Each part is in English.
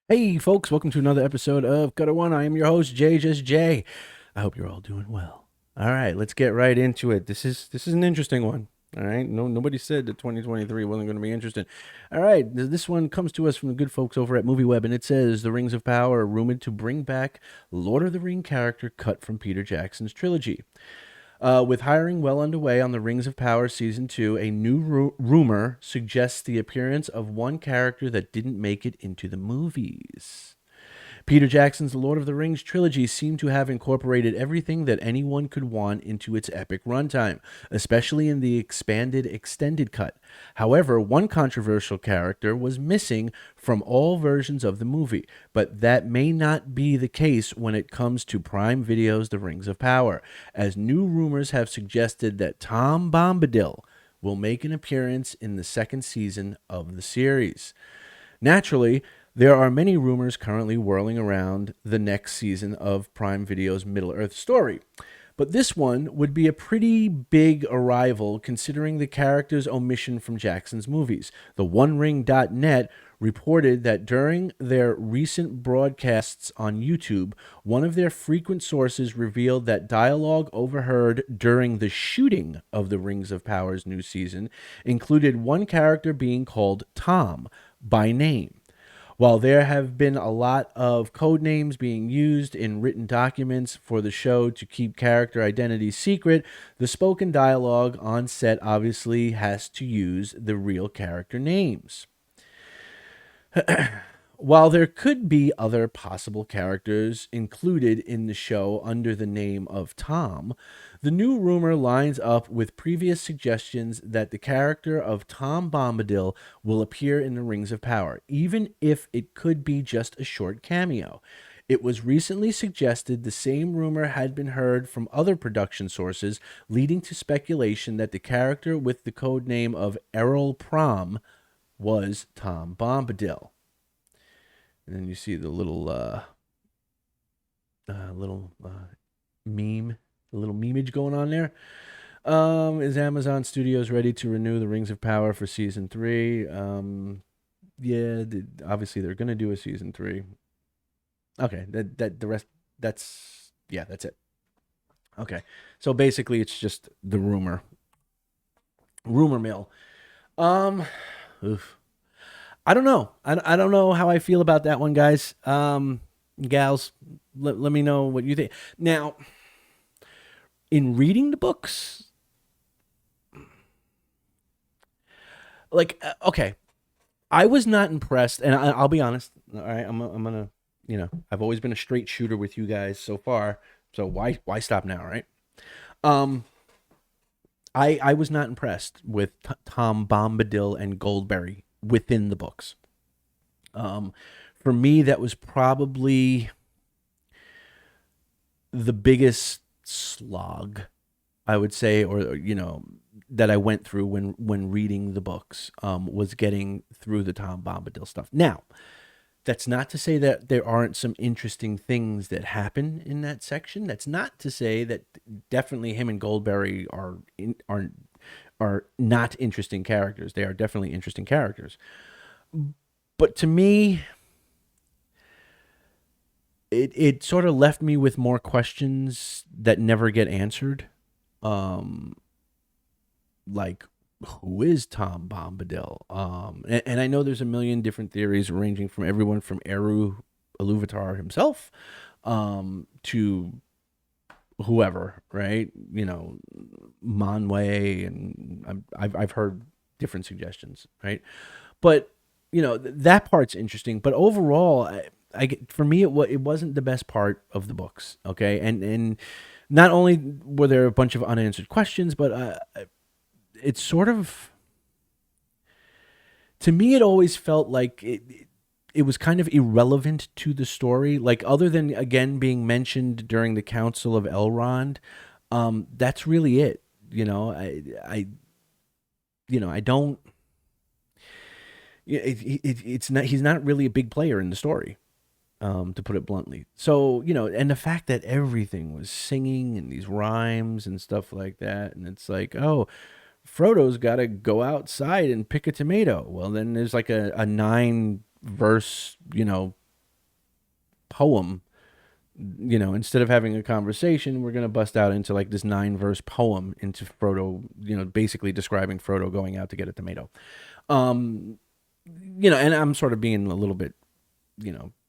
Hey, folks, welcome to another episode of Gutter One. I am your host, Jay, just Jay. I hope you're all doing well. All right, let's get right into it. This is an interesting one. All right, nobody said that 2023 wasn't going to be interesting. All right, this one comes to us from the good folks over at MovieWeb, and it says the Rings of Power are rumored to bring back Lord of the Ring character cut from Peter Jackson's trilogy. With hiring well underway on the Rings of Power season 2, a new rumor suggests the appearance of one character that didn't make it into the movies. Peter Jackson's The Lord of the Rings trilogy seemed to have incorporated everything that anyone could want into its epic runtime, especially in the expanded extended cut. However, one controversial character was missing from all versions of the movie, but that may not be the case when it comes to Prime Video's The Rings of Power, as new rumors have suggested that Tom Bombadil will make an appearance in the second season of the series. Naturally, there are many rumors currently whirling around the next season of Prime Video's Middle Earth story. But this one would be a pretty big arrival considering the character's omission from Jackson's movies. The OneRing.net reported that during their recent broadcasts on YouTube, one of their frequent sources revealed that dialogue overheard during the shooting of the Rings of Power's new season included one character being called Tom by name. While there have been a lot of code names being used in written documents for the show to keep character identities secret, the spoken dialogue on set obviously has to use the real character names. While there could be other possible characters included in the show under the name of Tom, the new rumor lines up with previous suggestions that the character of Tom Bombadil will appear in the Rings of Power, even if it could be just a short cameo. It was recently suggested the same rumor had been heard from other production sources, leading to speculation that the character with the code name of Errol Prom was Tom Bombadil. And then you see the meme, the little memeage going on there. Is Amazon Studios ready to renew the Rings of Power for season 3? Yeah, obviously they're gonna do a season 3. Okay, that the rest that's it. Okay, so basically it's just the rumor mill. Um, oof. I don't know. I don't know how I feel about that one, guys. Gals, let me know what you think. Now, in reading the books, okay, I was not impressed, and I'll be honest. All right, I'm gonna, I've always been a straight shooter with you guys so far. So why stop now, right? Um, I was not impressed with Tom Bombadil and Goldberry within the books. Um, for me, that was probably the biggest slog, I would say, or that I went through when reading the books, was getting through the Tom Bombadil stuff. Now, that's not to say that there aren't some interesting things that happen in that section. That's not to say that definitely him and Goldberry are not interesting characters. They are definitely interesting characters. But to me, it sort of left me with more questions that never get answered. Um, like who is Tom Bombadil? And I know there's a million different theories ranging from everyone from Eru Iluvatar himself, to whoever, right? Manwë, and I've heard different suggestions, right? But that part's interesting. But overall, for me it wasn't the best part of the books. Okay, and not only were there a bunch of unanswered questions, but it's sort of, to me it always felt like it was kind of irrelevant to the story, like other than again being mentioned during the Council of Elrond. That's really it. I don't, it's not, he's not really a big player in the story, to put it bluntly. So, and the fact that everything was singing and these rhymes and stuff like that, and it's like, oh, Frodo's got to go outside and pick a tomato. Well, then there's like a 9 verse, poem. Instead of having a conversation, we're going to bust out into like this 9-verse poem into Frodo, basically describing Frodo going out to get a tomato. Um, and I'm sort of being a little bit,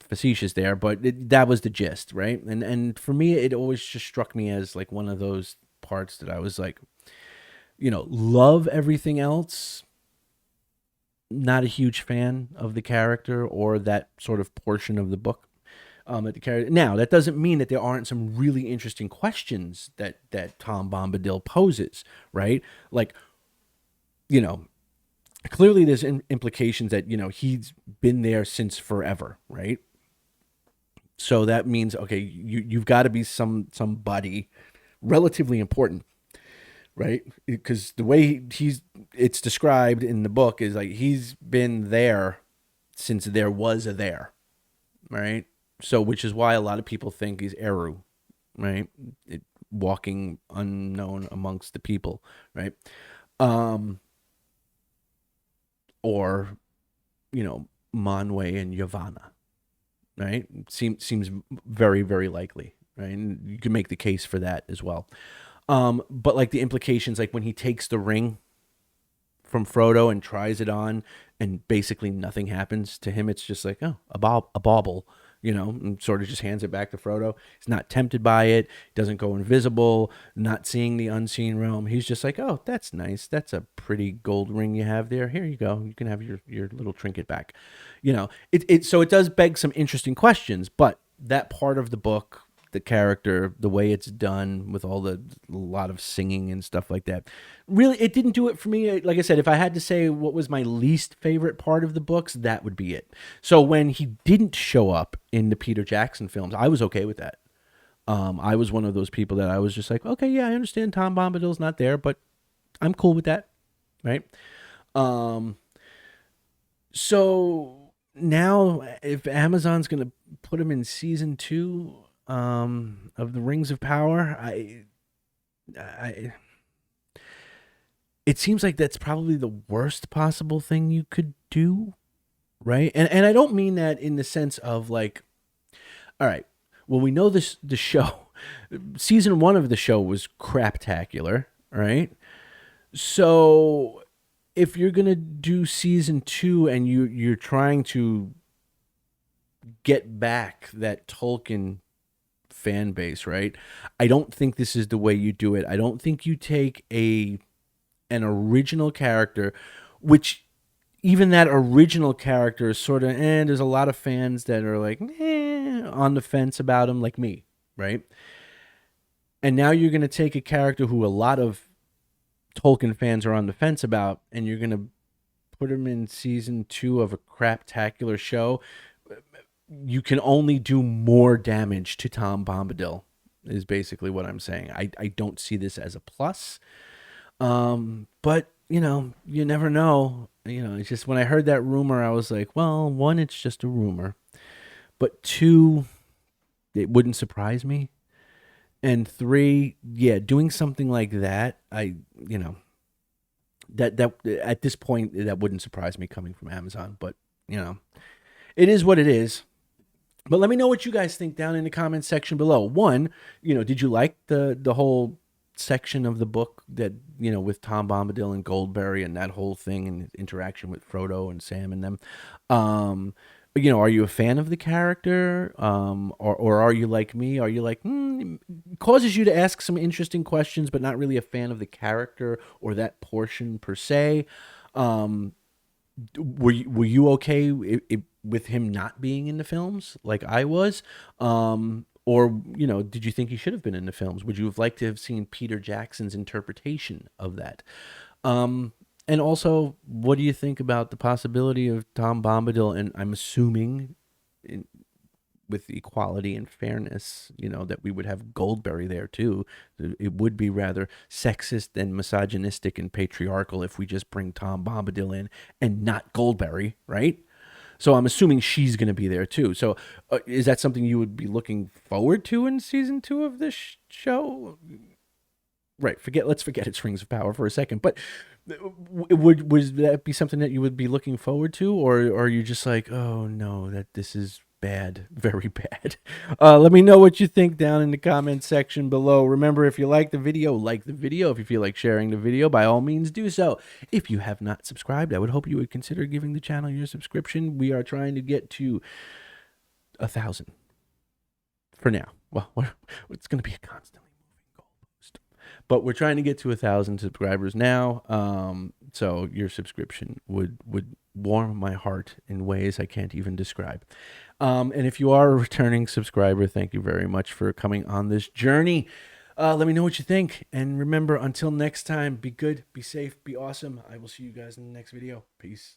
facetious there, but that was the gist, right? And for me, it always just struck me as like one of those parts that I was like, love everything else. Not a huge fan of the character or that sort of portion of the book. At the character. Now, that doesn't mean that there aren't some really interesting questions that Tom Bombadil poses, right? Like, you know, clearly there's implications that he's been there since forever, right? So that means okay, you've got to be somebody relatively important, right? Because the way it's described in the book is like he's been there since there was a there, right? So which is why a lot of people think he's Eru, right? Walking unknown amongst the people, right? Or Manwë and Yavanna, right? Seems very, very likely, right? And you can make the case for that as well. But like the implications, like when he takes the ring from Frodo and tries it on, and basically nothing happens to him. It's just like a bauble, and sort of just hands it back to Frodo. He's not tempted by it. Doesn't go invisible. Not seeing the unseen realm. He's just like, oh, that's nice. That's a pretty gold ring you have there. Here you go. You can have your little trinket back. So it does beg some interesting questions. But that part of the book, the character, the way it's done with a lot of singing and stuff like that, really, it didn't do it for me. Like I said, if I had to say what was my least favorite part of the books, that would be it. So when he didn't show up in the Peter Jackson films, I was okay with that. I was one of those people that I was just like, okay, yeah, I understand Tom Bombadil's not there, but I'm cool with that, right? So now if Amazon's going to put him in season 2 of the Rings of Power, it seems like that's probably the worst possible thing you could do, right? And I don't mean that in the sense of like, all right, well, we know the show, season 1 of the show was craptacular, right? So if you're gonna do season 2 and you're trying to get back that Tolkien fan base, right? I don't think this is the way you do it. I don't think you take an original character, which even that original character is sort of, there's a lot of fans that are like, on the fence about him, like me, right? And now you're going to take a character who a lot of Tolkien fans are on the fence about, and you're going to put him in season 2 of a craptacular show. You can only do more damage to Tom Bombadil, is basically what I'm saying. I don't see this as a plus. But you never know. It's just when I heard that rumor, I was like, well, 1, it's just a rumor, but 2, it wouldn't surprise me, and 3, yeah, doing something like that, that at this point that wouldn't surprise me coming from Amazon, but it is what it is. But let me know what you guys think down in the comments section below. 1, did you like the whole section of the book that with Tom Bombadil and Goldberry and that whole thing and interaction with Frodo and Sam and them? Are you a fan of the character, or are you like me? Are you like causes you to ask some interesting questions, but not really a fan of the character or that portion per se? Were you okay with him not being in the films like I was? Or, did you think he should have been in the films? Would you have liked to have seen Peter Jackson's interpretation of that? And also, what do you think about the possibility of Tom Bombadil? And I'm assuming, with equality and fairness, that we would have Goldberry there too. It would be rather sexist and misogynistic and patriarchal if we just bring Tom Bombadil in and not Goldberry, right? So I'm assuming she's going to be there too. So is that something you would be looking forward to in season 2 of this show? Right. Let's forget it's Rings of Power for a second. But would that be something that you would be looking forward to, or are you just like, oh no, that this is bad, very bad. Let me know what you think down in the comment section below. Remember, if you like the video, like the video. If you feel like sharing the video, by all means do so. If you have not subscribed, I would hope you would consider giving the channel your subscription. We are trying to get to 1,000 for now. Well, it's going to be a constantly moving goalpost, but we're trying to get to 1,000 subscribers now. So your subscription would warm my heart in ways I can't even describe. And if you are a returning subscriber, thank you very much for coming on this journey. Let me know what you think. And remember, until next time, be good, be safe, be awesome. I will see you guys in the next video. Peace.